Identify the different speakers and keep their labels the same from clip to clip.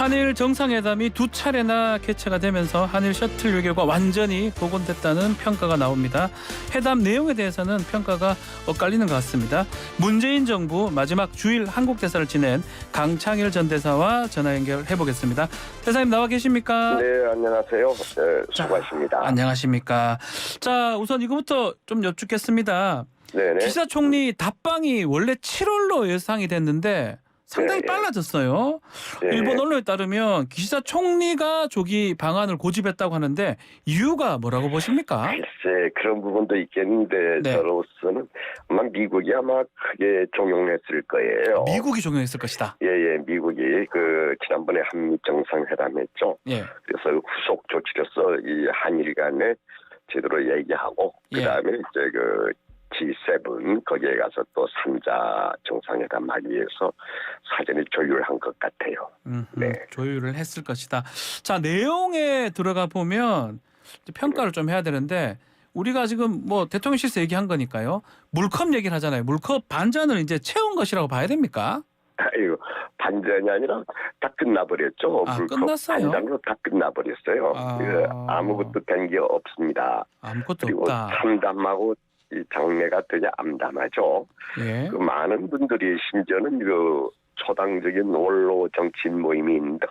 Speaker 1: 한일 정상회담이 두 차례나 개최가 되면서 한일 셔틀 외교가 완전히 복원됐다는 평가가 나옵니다. 회담 내용에 대해서는 평가가 엇갈리는 것 같습니다. 문재인 정부 마지막 주일 한국 대사를 지낸 강창일 전 대사와 전화 연결해보겠습니다. 대사님 나와 계십니까?
Speaker 2: 네, 안녕하세요. 네, 수고하십니다.
Speaker 1: 안녕하십니까. 자, 우선 이거부터 좀 여쭙겠습니다.
Speaker 2: 네네.
Speaker 1: 기시다 총리 답방이 원래 7월로 예상이 됐는데 상당히
Speaker 2: 네,
Speaker 1: 빨라졌어요.
Speaker 2: 네.
Speaker 1: 일본 언론에 따르면 기시다 총리가 조기 방안을 고집했다고 하는데 이유가 뭐라고 보십니까?
Speaker 2: 글쎄 그런 부분도 있겠는데
Speaker 1: 네.
Speaker 2: 저로서는 아마 미국이 아마 크게 종용했을 거예요.
Speaker 1: 미국이 종용했을 것이다.
Speaker 2: 예, 미국이 그 지난번에 한미 정상회담했죠.
Speaker 1: 예.
Speaker 2: 그래서 후속 조치로서 이 한일 간에 제대로 얘기하고
Speaker 1: 예.
Speaker 2: 그다음에 이제 그 G7 거기에 가서 또 3자 정상회담 하기 위해서 사전에 조율한 것 같아요. 네.
Speaker 1: 조율을 했을 것이다. 자, 내용에 들어가 보면 이제 평가를 좀 해야 되는데 우리가 지금 뭐 대통령실에서 얘기한 거니까요. 물컵 얘기를 하잖아요. 물컵 반잔을 이제 채운 것이라고 봐야 됩니까?
Speaker 2: 아유, 반전이 아니라 다 끝나버렸죠.
Speaker 1: 아,
Speaker 2: 물컵
Speaker 1: 끝났어요?
Speaker 2: 반장으로 다 끝나버렸어요. 아무것도 된 게 없습니다.
Speaker 1: 아무것도
Speaker 2: 그리고
Speaker 1: 없다.
Speaker 2: 참담하고 이 장래가 되게 암담하죠.
Speaker 1: 예.
Speaker 2: 그 많은 분들이 심지어는 그 초당적인 원로 정치인 모임이 있는데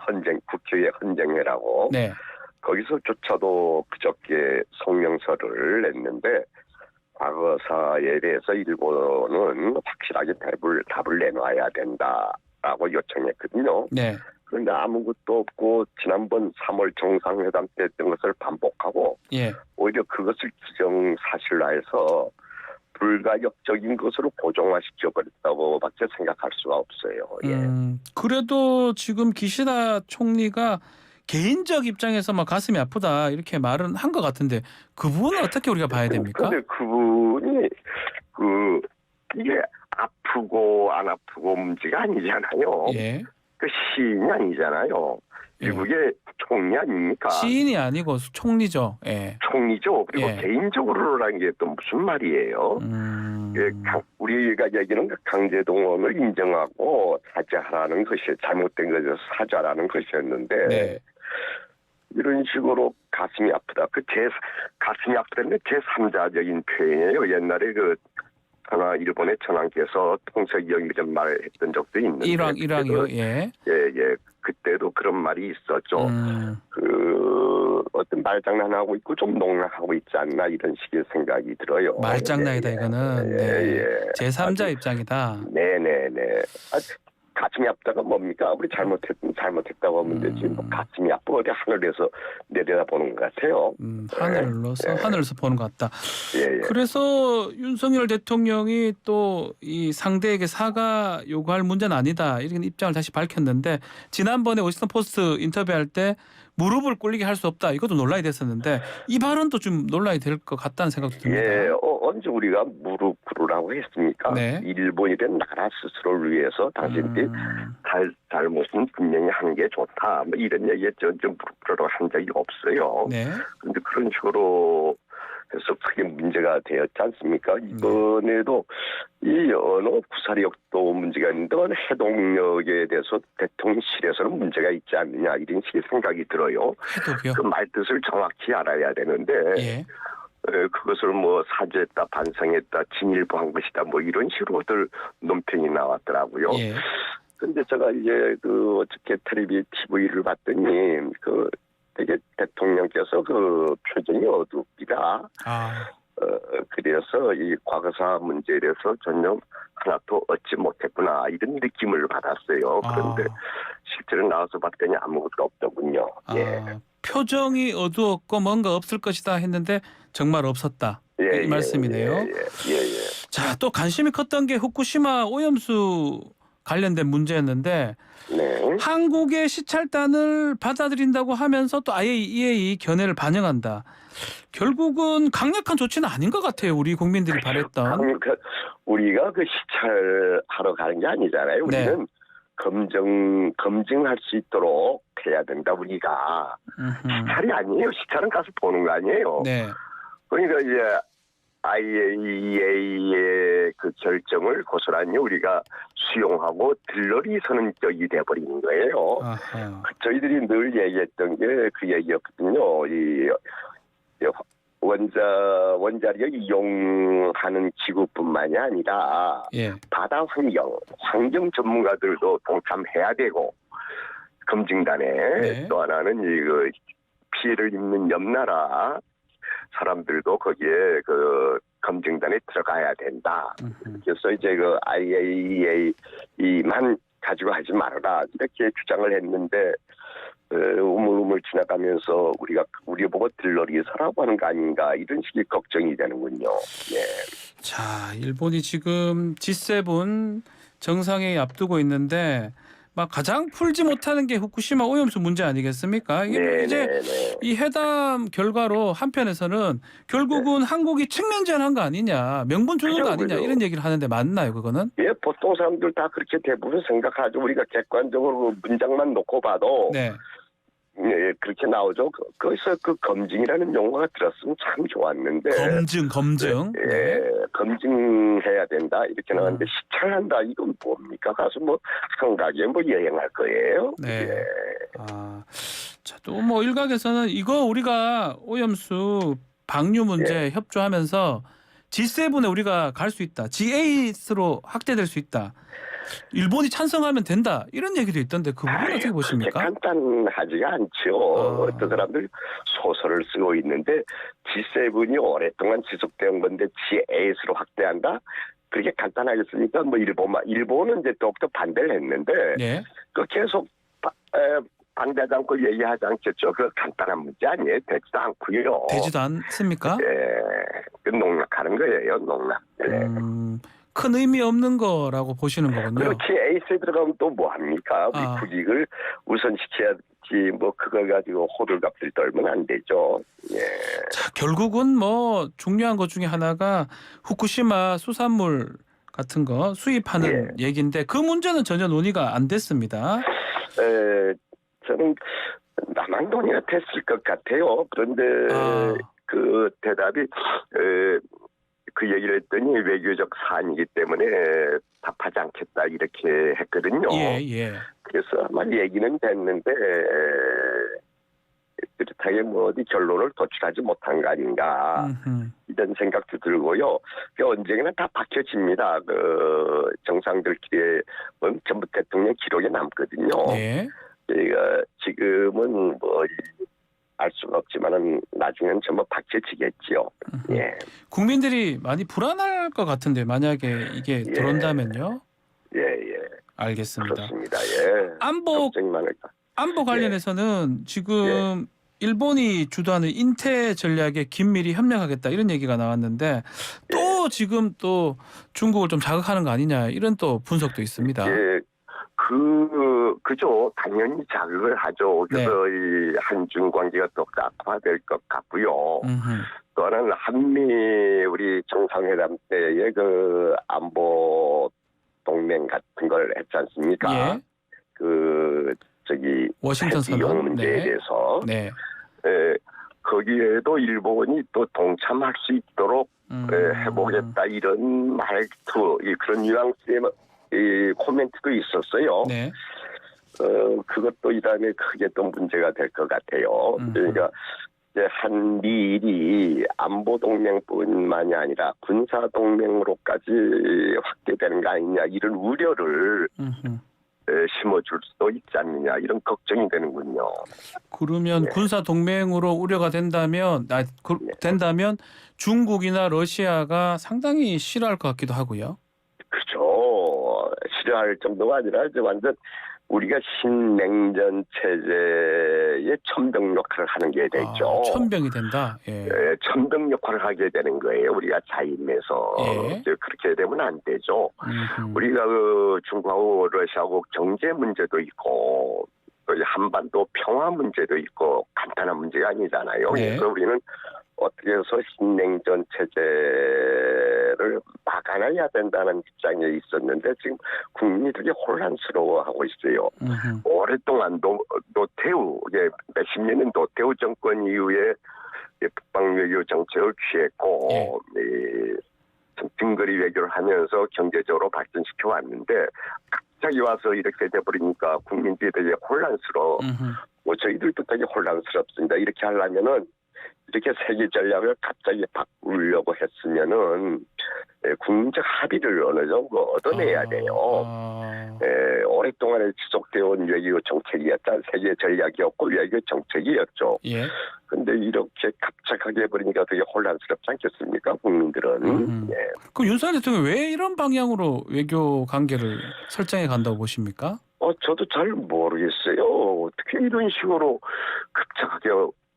Speaker 2: 국회의 헌정회라고
Speaker 1: 네.
Speaker 2: 거기서조차도 그저께 성명서를 냈는데 과거사에 대해서 일본은 확실하게 답을 내놔야 된다라고 요청했거든요.
Speaker 1: 네.
Speaker 2: 그런데 아무것도 없고 지난번 3월 정상회담 때 했던 것을 반복하고
Speaker 1: 예.
Speaker 2: 오히려 그것을 기정사실화해서 불가역적인 것으로 고정화시켜버렸다고밖에 생각할 수가 없어요. 예.
Speaker 1: 그래도 지금 기시다 총리가 개인적 입장에서 막 가슴이 아프다 이렇게 말은 한 것 같은데 그 부분은 어떻게 우리가 봐야 됩니까?
Speaker 2: 그런데 그분이 이게 아프고 안 아프고 문제가 아니잖아요.
Speaker 1: 예.
Speaker 2: 그 시인이 아니잖아요. 미국의 총리 아닙니까?
Speaker 1: 시인이 아니고 총리죠. 예.
Speaker 2: 총리죠. 그리고
Speaker 1: 예.
Speaker 2: 개인적으로라는 게 또 무슨 말이에요? 우리가 얘기는 강제동원을 인정하고 사죄하라는 것이 잘못된 것에서 사죄하라는 것이었는데
Speaker 1: 네.
Speaker 2: 이런 식으로 가슴이 아프다. 가슴이 아프다는 제3자적인 표현이에요. 옛날에 일본의 천황께서 통석이영이전 말했던 적도 있는데.
Speaker 1: 일왕이요. 예.
Speaker 2: 예. 그때도 그런 말이 있었죠. 어떤 말장난하고 있고 좀 농락하고 있지 않나 이런 식의 생각이 들어요.
Speaker 1: 말장난이다 이거는. 네.
Speaker 2: 예.
Speaker 1: 제3자 입장이다.
Speaker 2: 네네네. 가슴이 아프다가 뭡니까? 우리 잘못했다고 하면 되지. 뭐 가슴이 아프고 어디 하늘에서 내려다보는 것 같아요.
Speaker 1: 하늘에서 보는 것 같다.
Speaker 2: 예.
Speaker 1: 그래서 윤석열 대통령이 또 이 상대에게 사과 요구할 문제는 아니다 이런 입장을 다시 밝혔는데 지난번에 워싱턴 포스트 인터뷰할 때 무릎을 꿇리게 할 수 없다 이것도 논란이 됐었는데 이 발언도 좀 논란이 될 것 같다는 생각도 듭니다.
Speaker 2: 예. 언제 우리가 무릎 꿇으라고 했습니까?
Speaker 1: 네.
Speaker 2: 일본이란 나라 스스로를 위해서 당신들이 잘못은 분명히 하는 게 좋다. 뭐 이런 얘기했죠. 좀 무릎 꿇으라고 한 적이 없어요.
Speaker 1: 네.
Speaker 2: 그런데 그런 식으로 해서 크게 문제가 되었지 않습니까? 이번에도 이 언어 구사력도 문제가 있는데 해동력에 대해서 대통령실에서는 문제가 있지 않느냐 이런 식의 생각이 들어요.
Speaker 1: 해독이요?
Speaker 2: 그 말뜻을 정확히 알아야 되는데
Speaker 1: 예.
Speaker 2: 그것을 뭐 사죄했다, 반성했다, 진일보한 것이다, 뭐 이런 식으로들 논평이 나왔더라고요.
Speaker 1: 예.
Speaker 2: 근데 제가 이제 어저께 텔레비 TV를 봤더니 되게 대통령께서 표정이 어둡니다. 그래서 이 과거사 문제에 대해서 전혀 하나도 얻지 못했구나 이런 느낌을 받았어요. 그런데 실제로 나와서 봤더니 아무것도 없더군요. 예.
Speaker 1: 표정이 어두웠고 뭔가 없을 것이다 했는데 정말 없었다. 이 말씀이네요.
Speaker 2: 예.
Speaker 1: 자, 또 관심이 컸던 게 후쿠시마 오염수 관련된 문제였는데
Speaker 2: 네.
Speaker 1: 한국의 시찰단을 받아들인다고 하면서 또 IAEA 견해를 반영한다. 결국은 강력한 조치는 아닌 것 같아요. 우리 국민들이 바랬던.
Speaker 2: 우리가 시찰하러 가는 게 아니잖아요. 우리는 검증할 수 있도록 해야 된다. 우리가 시찰이 아니에요. 시찰은 가서 보는 거 아니에요.
Speaker 1: 네.
Speaker 2: 그러니까 이제 IAEA의 그 결정을 고스란히 우리가 수용하고 들러리 서는 격이 돼버리는 거예요.
Speaker 1: 아하.
Speaker 2: 저희들이 늘 얘기했던 게 그 얘기였거든요. 이 원자력 이용하는 기구뿐만이 아니라
Speaker 1: 예.
Speaker 2: 바다 환경 전문가들도 동참해야 되고 검증단에
Speaker 1: 네.
Speaker 2: 또 하나는 이 피해를 입는 옆나라 사람들도 거기에 그 검증단에 들어가야 된다. 그래서 이제 그 IAEA만 가지고 하지 말아라 이렇게 주장을 했는데 우물우물 지나가면서 우리 보고 들러리 서라고 하는 거 아닌가 이런 식의 걱정이 되는군요. 예.
Speaker 1: 자, 일본이 지금 G7 정상회의 앞두고 있는데 막 가장 풀지 못하는 게 후쿠시마 오염수 문제 아니겠습니까? 이게 이제 이 회담 결과로 한편에서는 결국은 한국이 측면제한한 거 아니냐, 명분 주는 거 아니냐 이런 얘기를 하는데 맞나요, 그거는?
Speaker 2: 예, 보통 사람들 다 그렇게 대부분 생각하죠. 우리가 객관적으로 그 문장만 놓고 봐도
Speaker 1: 네.
Speaker 2: 예, 그렇게 나오죠. 거기서 그 검증이라는 용어가 들었으면 참 좋았는데.
Speaker 1: 검증.
Speaker 2: 예, 검증해야 된다 이렇게 나왔는데 시찰한다 이건 뭡니까? 가서 뭐 한가게 뭐 여행할 거예요.
Speaker 1: 네.
Speaker 2: 예.
Speaker 1: 아, 자, 또 뭐 일각에서는 이거 우리가 오염수 방류 문제 협조하면서 G7에 우리가 갈 수 있다. G8으로 확대될 수 있다. 일본이 찬성하면 된다. 이런 얘기도 있던데 그 부분 어떻게 보십니까?
Speaker 2: 간단하지가 않죠. 어떤 사람들 소설을 쓰고 있는데 G7이 오랫동안 지속된 건데 G8으로 확대한다? 그렇게 간단하겠습니까? 뭐 일본은 이제 더욱더 반대를 했는데
Speaker 1: 네.
Speaker 2: 그 계속 반대하지 않고 얘기하지 않겠죠. 그 간단한 문제 아니에요. 되지도 않고요.
Speaker 1: 되지도 않습니까?
Speaker 2: 예, 그 농락하는 거예요. 농락. 예.
Speaker 1: 큰 의미 없는 거라고 보시는 거군요.
Speaker 2: 그리고 G8에 들어가면 또 뭐 합니까? 우리 국익을 우선시켜야지 뭐 그걸 가지고 호들갑들 떨면 안 되죠. 예.
Speaker 1: 자, 결국은 뭐 중요한 것 중에 하나가 후쿠시마 수산물 같은 거 수입하는 얘기인데 그 문제는 전혀 논의가 안 됐습니다.
Speaker 2: 저는 남한 논의가 됐을 것 같아요. 그런데 그 대답이 그 얘기를 했더니 외교적 사안이기 때문에 답하지 않겠다 이렇게 했거든요.
Speaker 1: 예.
Speaker 2: 그래서 아마 얘기는 됐는데 그렇다게 뭐 어디 결론을 도출하지 못한 거 아닌가 이런 생각도 들고요. 언젠가는 다 밝혀집니다. 그 정상들끼리 전부 대통령 기록에 남거든요.
Speaker 1: 예.
Speaker 2: 저희가 지금은 뭐 알 수는 없지만은 나중에는 전부 밝혀지겠지요. 예.
Speaker 1: 국민들이 많이 불안할 것 같은데 만약에 이게 들어온다면요.
Speaker 2: 예.
Speaker 1: 알겠습니다.
Speaker 2: 그렇습니다. 예.
Speaker 1: 안보 관련해서는 지금 일본이 주도하는 인태 전략에 긴밀히 협력하겠다 이런 얘기가 나왔는데 또 지금 또 중국을 좀 자극하는 거 아니냐 이런 또 분석도 있습니다.
Speaker 2: 예. 그죠. 당연히 자극을 하죠. 그래서 이 한중 관계가 더 악화될 것 같고요. 또 하나는 한미 우리 정상회담 때의 그 안보 동맹 같은 걸 했지 않습니까?
Speaker 1: 예. 워싱턴
Speaker 2: 이용 문제에 대해서.
Speaker 1: 네.
Speaker 2: 거기에도 일본이 또 동참할 수 있도록 해보겠다 이런 말투, 그런 뉘앙스의 이 코멘트도 있었어요.
Speaker 1: 네.
Speaker 2: 그것도 이 다음에 크게 또 문제가 될 것 같아요. 그러니까 이제 한미일이 안보 동맹뿐만이 아니라 군사 동맹으로까지 확대되는 거 아니냐 이런 우려를 심어줄 수도 있지 않느냐 이런 걱정이 되는군요.
Speaker 1: 그러면 군사 동맹으로 우려가 된다면 중국이나 러시아가 상당히 싫어할 것 같기도 하고요.
Speaker 2: 그렇죠. 싫어할 정도가 아니라 이제 완전 우리가 신냉전 체제의 천병 역할을 하는 게 되죠.
Speaker 1: 천병이 된다. 예.
Speaker 2: 천병 역할을 하게 되는 거예요. 우리가 자임해서 그렇게 되면 안 되죠. 우리가 중국하고 러시아하고 경제 문제도 있고 또 한반도 평화 문제도 있고 간단한 문제가 아니잖아요. 그래서 우리는 어떻게 해서 신냉전 체제를 막아내야 된다는 입장에 있었는데 지금 국민이 되게 혼란스러워하고 있어요. 오랫동안 노태우, 몇십 년은 노태우 정권 이후에 북방 외교 정책을 취했고 좀 등거리 외교를 하면서 경제적으로 발전시켜 왔는데 갑자기 와서 이렇게 돼버리니까 국민들이 되게 혼란스러워. 뭐 저희들도 되게 혼란스럽습니다. 이렇게 하려면은 이렇게 세계 전략을 갑자기 바꾸려고 했으면은 국민적 합의를 어느 정도 얻어내야 돼요. 오랫동안 지속되어 온 외교 정책이었다. 세계 전략이었고 외교 정책이었죠. 그런데 이렇게 갑작하게 해버리니까 되게 혼란스럽지 않겠습니까? 국민들은.
Speaker 1: 그럼 윤석열 대통령이 왜 이런 방향으로 외교 관계를 설정해 간다고 보십니까?
Speaker 2: 저도 잘 모르겠어요. 어떻게 이런 식으로 급작하게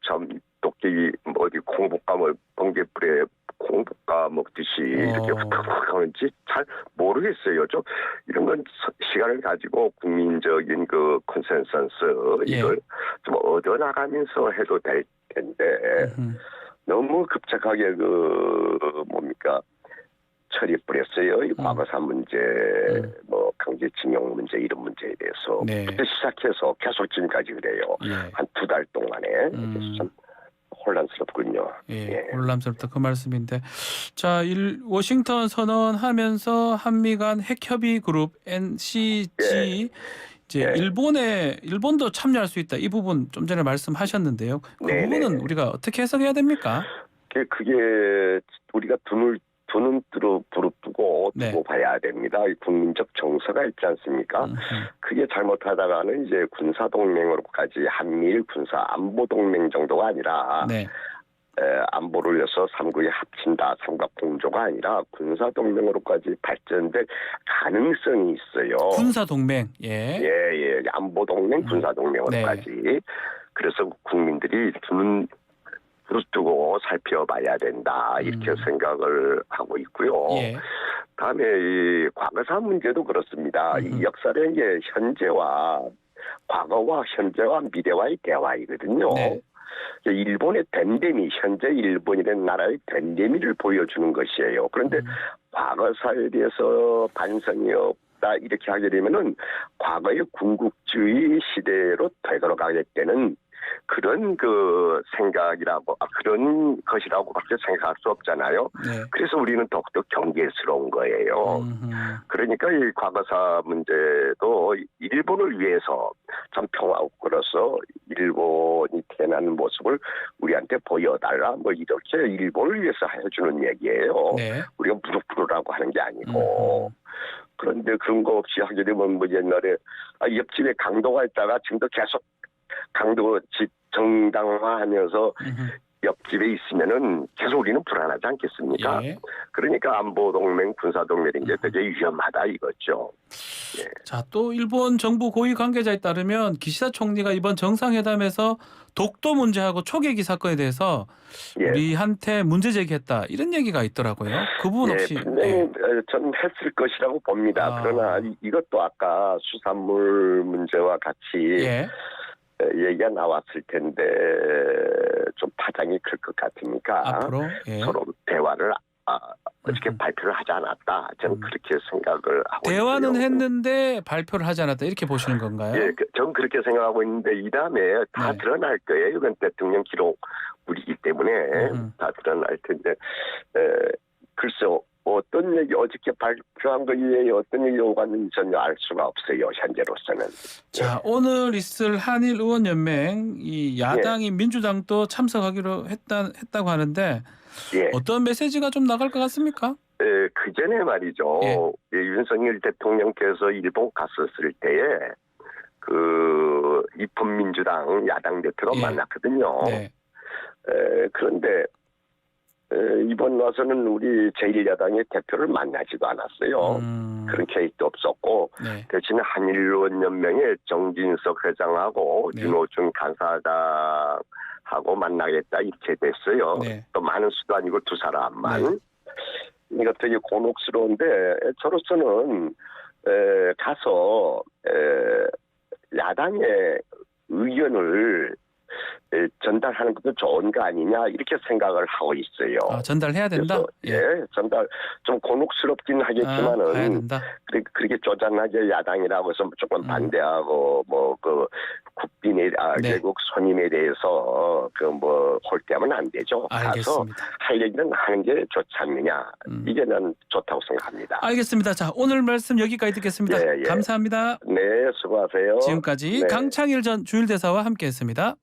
Speaker 2: 참 도깨비 어디 콩볶음을 번개불에 콩볶아 먹듯이 이렇게 훅훅 하는지 잘 모르겠어요. 좀 이런 건 시간을 가지고 국민적인 그 컨센서스 이걸 좀 얻어나가면서 해도 될 텐데 너무 급작하게 처리 뿌렸어요. 이 과거사 문제, 뭐 강제징용 문제 이런 문제에 대해서 그때 시작해서 계속 지금까지 그래요. 한 2달 동안에 그래서 참 혼란스럽군요.
Speaker 1: 혼란스럽다 그 말씀인데, 자, 워싱턴 선언하면서 한미 간 핵협의 그룹 NCG 이제 일본도 참여할 수 있다. 이 부분 좀 전에 말씀하셨는데요. 그 부분은 우리가 어떻게 해석해야 됩니까?
Speaker 2: 그게 우리가 두 눈 부릅뜨고 두고 봐야 됩니다. 국민적 정서가 있지 않습니까? 그게 잘못하다가는 이제 군사동맹으로까지 한미일 군사 안보동맹 정도가 아니라 안보를 위해서 삼국이 합친다, 삼각공조가 아니라 군사동맹으로까지 발전될 가능성이 있어요.
Speaker 1: 군사동맹,
Speaker 2: 안보동맹, 군사동맹으로까지. 그래서 국민들이 두 눈 부릅뜨고 살펴봐야 된다 이렇게 생각을 하고 있고요. 다음에 이 과거사 문제도 그렇습니다. 이 역사라는 게 과거와 현재와 미래와의 대화이거든요. 일본의 덴데미, 현재 일본이라는 나라의 덴데미를 보여주는 것이에요. 그런데 과거사에 대해서 반성이 없다 이렇게 하게 되면은 과거의 군국주의 시대로 되돌아가게 되는 그런 그런 것이라고밖에 생각할 수 없잖아요. 그래서 우리는 더욱더 경계스러운 거예요. 그러니까 이 과거사 문제도 일본을 위해서 참 평화국으로서 일본이 태어나는 모습을 우리한테 보여달라 뭐 이렇게 일본을 위해서 해주는 얘기예요. 우리가 무릎 꿇으라고 하는 게 아니고. 그런데 그런 거 없이 하게 되면 뭐 옛날에 옆집에 강도가 있다가 지금도 계속 강도 정당화하면서 옆집에 있으면은 계속 우리는 불안하지 않겠습니까? 그러니까 안보동맹, 군사동맹인 게 되게 위험하다 이거죠.
Speaker 1: 자, 또 일본 정부 고위 관계자에 따르면 기시다 총리가 이번 정상회담에서 독도 문제하고 초계기 사건에 대해서 우리한테 문제 제기했다 이런 얘기가 있더라고요. 그 부분 혹시?
Speaker 2: 분명히 저는 했을 것이라고 봅니다. 그러나 이것도 아까 수산물 문제와 같이 얘기가 나왔을 텐데 좀 파장이 클 것 같으니까
Speaker 1: 앞으로
Speaker 2: 서로 대화를 어저께 발표를 하지 않았다. 저는 그렇게 생각을 하고
Speaker 1: 대화는
Speaker 2: 있어요.
Speaker 1: 했는데 발표를 하지 않았다 이렇게 보시는 건가요?
Speaker 2: 저는 그렇게 생각하고 있는데 이 다음에 다 드러날 거예요. 이건 대통령 기록물이기 때문에 다 드러날 텐데 글쎄요. 어떤 얘기 어저께 발표한 거 이외에 어떤 얘기가 오갔는지 전혀 알 수가 없어요. 현재로서는.
Speaker 1: 자, 오늘 있을 한일 의원연맹 이 야당이 민주당도 참석하기로 했다고 하는데 어떤 메시지가 좀 나갈 것 같습니까?
Speaker 2: 그 전에 말이죠. 윤석열 대통령께서 일본 갔었을 때에 입헌민주당 야당 대표가 만났거든요. 그런데 이번 와서는 우리 제1야당의 대표를 만나지도 않았어요. 그런 계획도 없었고 대신에 한일의원연맹의 정진석 회장하고 윤호중 간사장하고 만나겠다 이렇게 됐어요. 또 많은 수도 아니고 두 사람만. 이거 되게 곤혹스러운데 저로서는 가서 야당의 의견을 전달하는 것도 좋은 거 아니냐 이렇게 생각을 하고 있어요.
Speaker 1: 전달해야 된다.
Speaker 2: 그래서 전달 좀 곤혹스럽긴 하겠지만은
Speaker 1: 해야 된다.
Speaker 2: 그렇게 쪼잔하게 야당이라고 해서 조금 반대하고 뭐 그 국빈에
Speaker 1: 네.
Speaker 2: 외국 손님에 대해서 그 뭐 홀대하면 안 되죠. 가서
Speaker 1: 알겠습니다.
Speaker 2: 할 얘기는 하는 게 좋지 않느냐. 이게 난 좋다고 생각합니다.
Speaker 1: 알겠습니다. 자, 오늘 말씀 여기까지 듣겠습니다.
Speaker 2: 예, 예.
Speaker 1: 감사합니다.
Speaker 2: 네, 수고하세요.
Speaker 1: 지금까지
Speaker 2: 네.
Speaker 1: 강창일 전 주일대사와 함께했습니다.